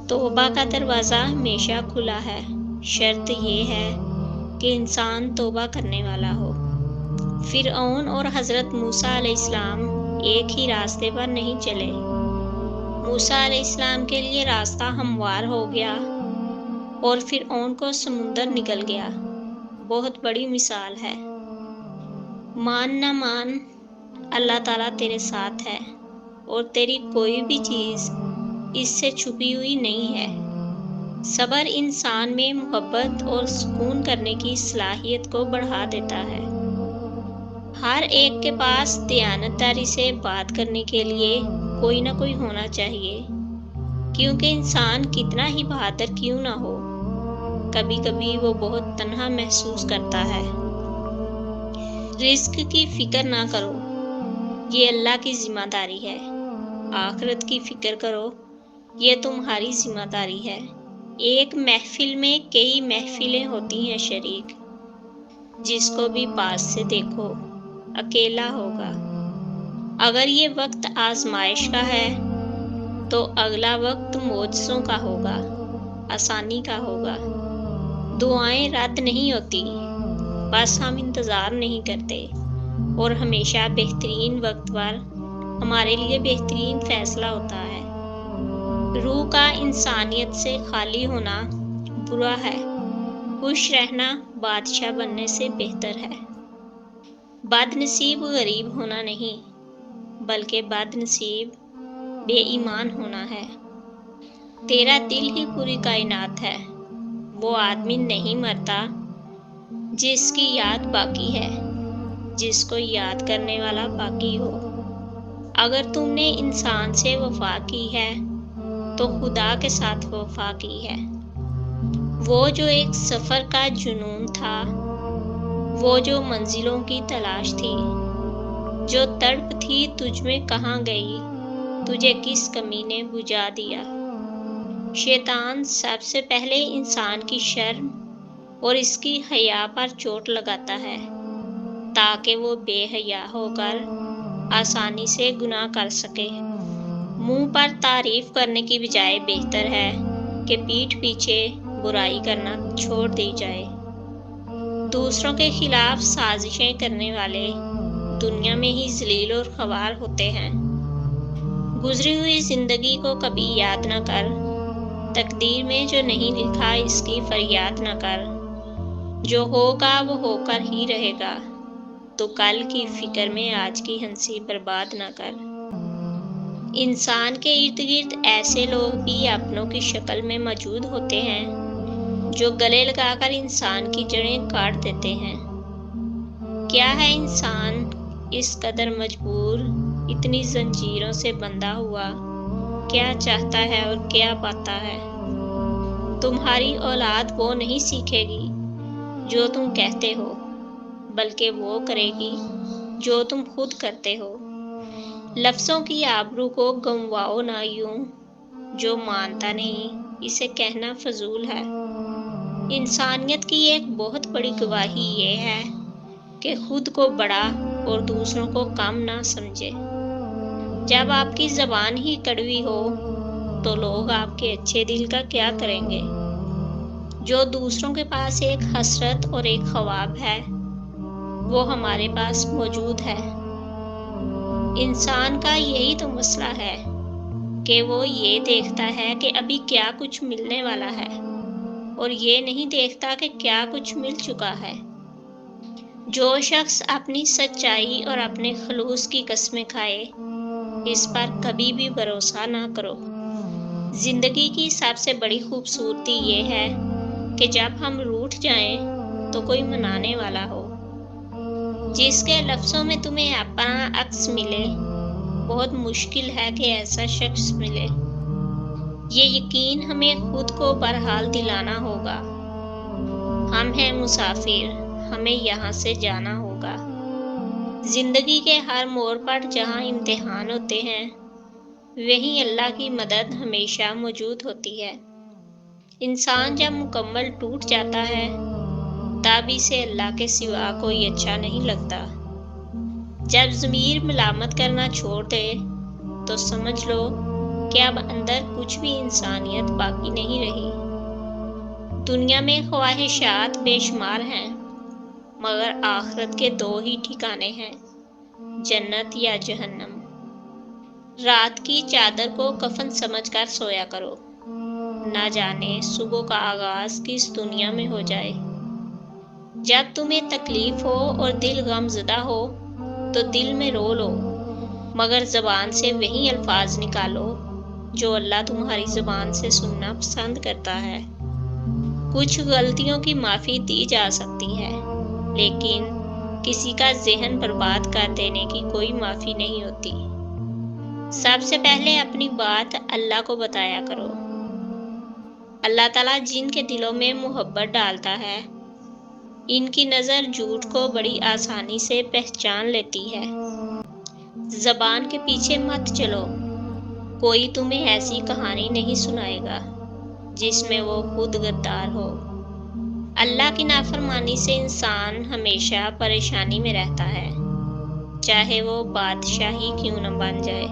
توبہ کا دروازہ ہمیشہ کھلا ہے، شرط یہ ہے کہ انسان توبہ کرنے والا ہو۔ فرعون اور حضرت موسیٰ علیہ السلام ایک ہی راستے پر نہیں چلے۔ موسیٰ علیہ السلام کے لیے راستہ ہموار ہو گیا اور فرعون کو سمندر نگل گیا۔ بہت بڑی مثال ہے۔ مان نہ مان، اللہ تعالیٰ تیرے ساتھ ہے اور تیری کوئی بھی چیز اس سے چھپی ہوئی نہیں ہے۔ صبر انسان میں محبت اور سکون کرنے کی صلاحیت کو بڑھا دیتا ہے۔ ہر ایک کے پاس دیانتداری سے بات کرنے کے لیے کوئی نہ کوئی ہونا چاہیے، کیونکہ انسان کتنا ہی بہادر کیوں نہ ہو، کبھی کبھی وہ بہت تنہا محسوس کرتا ہے۔ رزق کی فکر نہ کرو، یہ اللہ کی ذمہ داری ہے۔ آخرت کی فکر کرو، یہ تمہاری ذمہ داری ہے۔ ایک محفل میں کئی محفلیں ہوتی ہیں شریک، جس کو بھی پاس سے دیکھو اکیلا ہوگا۔ اگر یہ وقت آزمائش کا ہے تو اگلا وقت معجزوں کا ہوگا، آسانی کا ہوگا۔ دعائیں رد نہیں ہوتی، بس ہم انتظار نہیں کرتے، اور ہمیشہ بہترین وقت پر ہمارے لیے بہترین فیصلہ ہوتا ہے۔ روح کا انسانیت سے خالی ہونا برا ہے، خوش رہنا بادشاہ بننے سے بہتر ہے۔ بد نصیب غریب ہونا نہیں، بلکہ بد نصیب بے ایمان ہونا ہے۔ تیرا دل ہی پوری کائنات ہے۔ وہ آدمی نہیں مرتا جس کی یاد باقی ہے، جس کو یاد کرنے والا باقی ہو۔ اگر تم نے انسان سے وفا کی ہے تو خدا کے ساتھ وفا کی ہے۔ وہ جو ایک سفر کا جنون تھا، وہ جو منزلوں کی تلاش تھی، جو تڑپ تھی تجھ میں کہاں گئی، تجھے کس کمی نے بجھا دیا۔ شیطان سب سے پہلے انسان کی شرم اور اس کی حیا پر چوٹ لگاتا ہے، تاکہ وہ بے حیا ہو کر آسانی سے گناہ کر سکے۔ منہ پر تعریف کرنے کی بجائے بہتر ہے کہ پیٹھ پیچھے برائی کرنا چھوڑ دی جائے۔ دوسروں کے خلاف سازشیں کرنے والے دنیا میں ہی ذلیل اور خوار ہوتے ہیں۔ گزری ہوئی زندگی کو کبھی یاد نہ کر، تقدیر میں جو نہیں لکھا اس کی فریاد نہ کر۔ جو ہوگا وہ ہو کر ہی رہے گا، تو کل کی فکر میں آج کی ہنسی برباد نہ کر۔ انسان کے ارد گرد ایسے لوگ بھی اپنوں کی شکل میں موجود ہوتے ہیں جو گلے لگا کر انسان کی جڑیں کاٹ دیتے ہیں۔ کیا ہے انسان اس قدر مجبور، اتنی زنجیروں سے بندھا ہوا، کیا چاہتا ہے اور کیا پاتا ہے؟ تمہاری اولاد وہ نہیں سیکھے گی جو تم کہتے ہو، بلکہ وہ کرے گی جو تم خود کرتے ہو۔ لفظوں کی آبرو کو گنواؤ نہ یوں، جو مانتا نہیں اسے کہنا فضول ہے۔ انسانیت کی ایک بہت بڑی گواہی یہ ہے کہ خود کو بڑا اور دوسروں کو کم نہ سمجھے۔ جب آپ کی زبان ہی کڑوی ہو تو لوگ آپ کے اچھے دل کا کیا کریں گے؟ جو دوسروں کے پاس ایک حسرت اور ایک خواب ہے، وہ ہمارے پاس موجود ہے۔ انسان کا یہی تو مسئلہ ہے کہ وہ یہ دیکھتا ہے کہ ابھی کیا کچھ ملنے والا ہے، اور یہ نہیں دیکھتا کہ کیا کچھ مل چکا ہے۔ جو شخص اپنی سچائی اور اپنے خلوص کی قسمیں کھائے، اس پر کبھی بھی بھروسہ نہ کرو۔ زندگی کی سب سے بڑی خوبصورتی یہ ہے کہ جب ہم روٹھ جائیں تو کوئی منانے والا ہو۔ جس کے لفظوں میں تمہیں اپنا عکس ملے، بہت مشکل ہے کہ ایسا شخص ملے۔ یہ یقین ہمیں خود کو بہرحال دلانا ہوگا۔ ہم ہیں مسافر، ہمیں یہاں سے جانا ہوگا۔ زندگی کے ہر موڑ پر جہاں امتحان ہوتے ہیں، وہیں اللہ کی مدد ہمیشہ موجود ہوتی ہے۔ انسان جب مکمل ٹوٹ جاتا ہے، تب اسے اللہ کے سوا کوئی اچھا نہیں لگتا۔ جب ضمیر ملامت کرنا چھوڑ دے تو سمجھ لو کہ اب اندر کچھ بھی انسانیت باقی نہیں رہی۔ دنیا میں خواہشات بے شمار ہیں، مگر آخرت کے دو ہی ٹھکانے ہیں، جنت یا جہنم۔ رات کی چادر کو کفن سمجھ کر سویا کرو، نہ جانے صبح کا آغاز کس دنیا میں ہو جائے۔ جب تمہیں تکلیف ہو اور دل غم زدہ ہو تو دل میں رو لو، مگر زبان سے وہی الفاظ نکالو جو اللہ تمہاری زبان سے سننا پسند کرتا ہے۔ کچھ غلطیوں کی معافی دی جا سکتی ہے، لیکن کسی کا ذہن برباد کر دینے کی کوئی معافی نہیں ہوتی۔ سب سے پہلے اپنی بات اللہ کو بتایا کرو۔ اللہ تعالیٰ جن کے دلوں میں محبت ڈالتا ہے، ان کی نظر جھوٹ کو بڑی آسانی سے پہچان لیتی ہے۔ زبان کے پیچھے مت چلو، کوئی تمہیں ایسی کہانی نہیں سنائے گا جس میں وہ خود غدار ہو۔ اللہ کی نافرمانی سے انسان ہمیشہ پریشانی میں رہتا ہے، چاہے وہ بادشاہ ہی کیوں نہ بن جائے۔